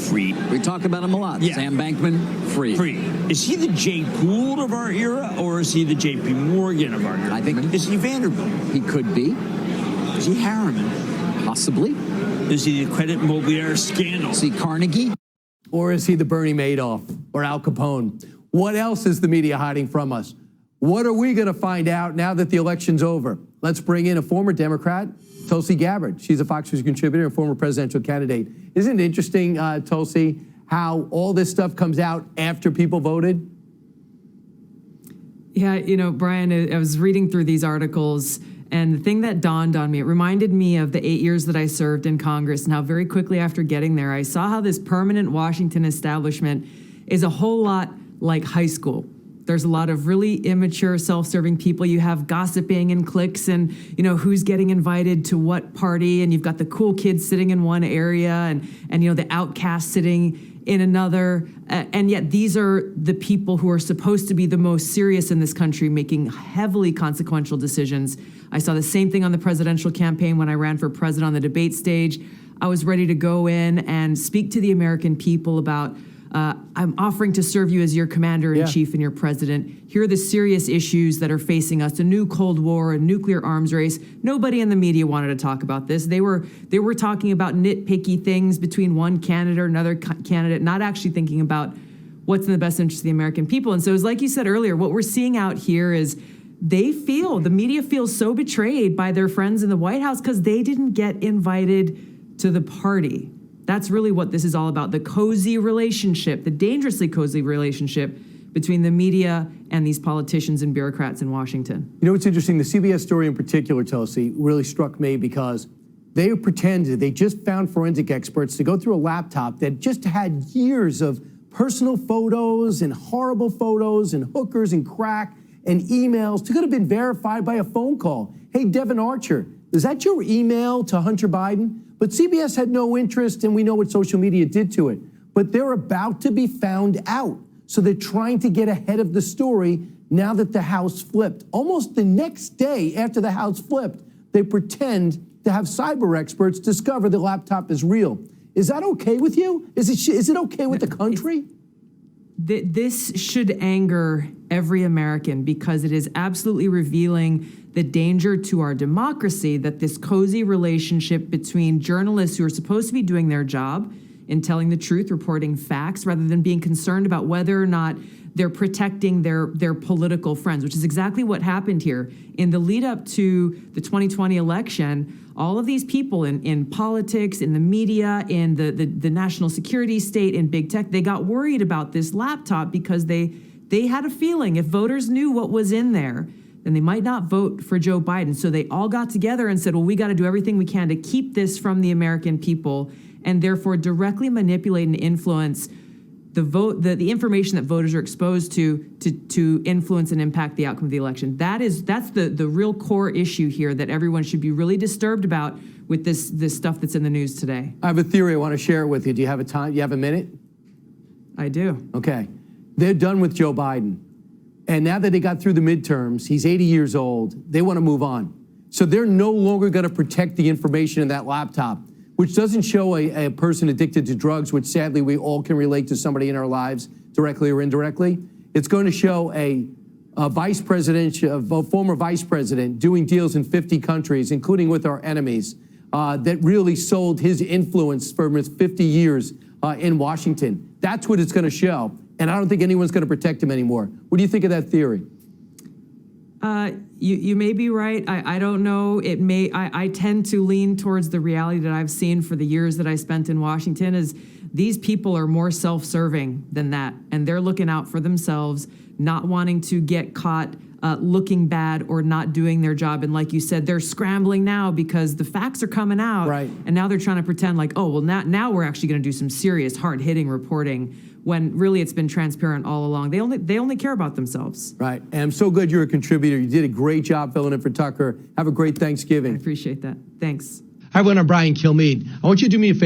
free. We talk about him a lot. Yeah. Sam Bankman, free. Free. Is he the Jay Gould of our era, or is he the J.P. Morgan of our era? I think Is he Vanderbilt? he could be, Is he Harriman? possibly. Is he the credit mobilier scandal? See Carnegie. Or is he the Bernie Madoff or Al Capone? What else is the media hiding from us? What are we going to find out now that the election's over? Let's bring in a former Democrat, Tulsi Gabbard. She's a Fox News contributor and former presidential candidate. Isn't it interesting, Tulsi, how all this stuff comes out after people voted? Yeah, you know, Brian, I was reading through these articles, and the thing that dawned on me, it reminded me of the 8 years that I served in Congress and how very quickly after getting there, I saw how this permanent Washington establishment is a whole lot like high school. There's a lot of really immature, self-serving people. You have gossiping and cliques and, you know, who's getting invited to what party, and you've got the cool kids sitting in one area and you know, the outcasts sitting in another. And yet these are the people who are supposed to be the most serious in this country, making heavily consequential decisions. I saw the same thing on the presidential campaign when I ran for president on the debate stage. I was ready to go in and speak to the American people about I'm offering to serve you as your commander-in-chief and your president. Here are the serious issues that are facing us: a new Cold War, a nuclear arms race. Nobody in the media wanted to talk about this. They were talking about nitpicky things between one candidate or another candidate, not actually thinking about what's in the best interest of the American people. And so, it's like you said earlier, what we're seeing out here is the media feels so betrayed by their friends in the White House because they didn't get invited to the party. That's really what this is all about, the cozy relationship, the dangerously cozy relationship between the media and these politicians and bureaucrats in Washington. You know what's interesting? The CBS story in particular, Tulsi, really struck me because they pretended they just found forensic experts to go through a laptop that just had years of personal photos and horrible photos and hookers and crack and emails that could have been verified by a phone call. Hey, Devin Archer, is that your email to Hunter Biden? But CBS had no interest, and we know what social media did to it. But they're about to be found out. So they're trying to get ahead of the story now that the House flipped. Almost the next day after the House flipped, they pretend to have cyber experts discover the laptop is real. Is that okay with you? Is it okay with the country? This should anger every American because it is absolutely revealing the danger to our democracy that this cozy relationship between journalists who are supposed to be doing their job in telling the truth, reporting facts, rather than being concerned about whether or not they're protecting their political friends, which is exactly what happened here. In the lead up to the 2020 election, all of these people in politics, in the media, in the national security state, in big tech, they got worried about this laptop because they had a feeling if voters knew what was in there, then they might not vote for Joe Biden. So they all got together and said, well, we got to do everything we can to keep this from the American people and therefore directly manipulate and influence the information that voters are exposed to influence and impact the outcome of the election. That's the real core issue here that everyone should be really disturbed about with this stuff that's in the news today. I have a theory I want to share it with you. Do you have a time? You have a minute? I do. Okay. They're done with Joe Biden. And now that they got through the midterms, he's 80 years old, they want to move on. So they're no longer going to protect the information in that laptop, which doesn't show a person addicted to drugs, which sadly we all can relate to somebody in our lives, directly or indirectly. It's going to show a former vice president doing deals in 50 countries, including with our enemies, that really sold his influence for his 50 years in Washington. That's what it's going to show. And I don't think anyone's going to protect him anymore. What do you think of that theory? You may be right. I don't know. I tend to lean towards the reality that I've seen for the years that I spent in Washington is these people are more self-serving than that. And they're looking out for themselves, not wanting to get caught looking bad or not doing their job. And like you said, they're scrambling now because the facts are coming out. Right. And now they're trying to pretend like, oh, well, now we're actually going to do some serious hard-hitting reporting when really it's been transparent all along. They only care about themselves. Right. And I'm so glad you're a contributor. You did a great job filling in for Tucker. Have a great Thanksgiving. I appreciate that. Thanks. Hi, everyone. I'm Brian Kilmeade. I want you to do me a favor.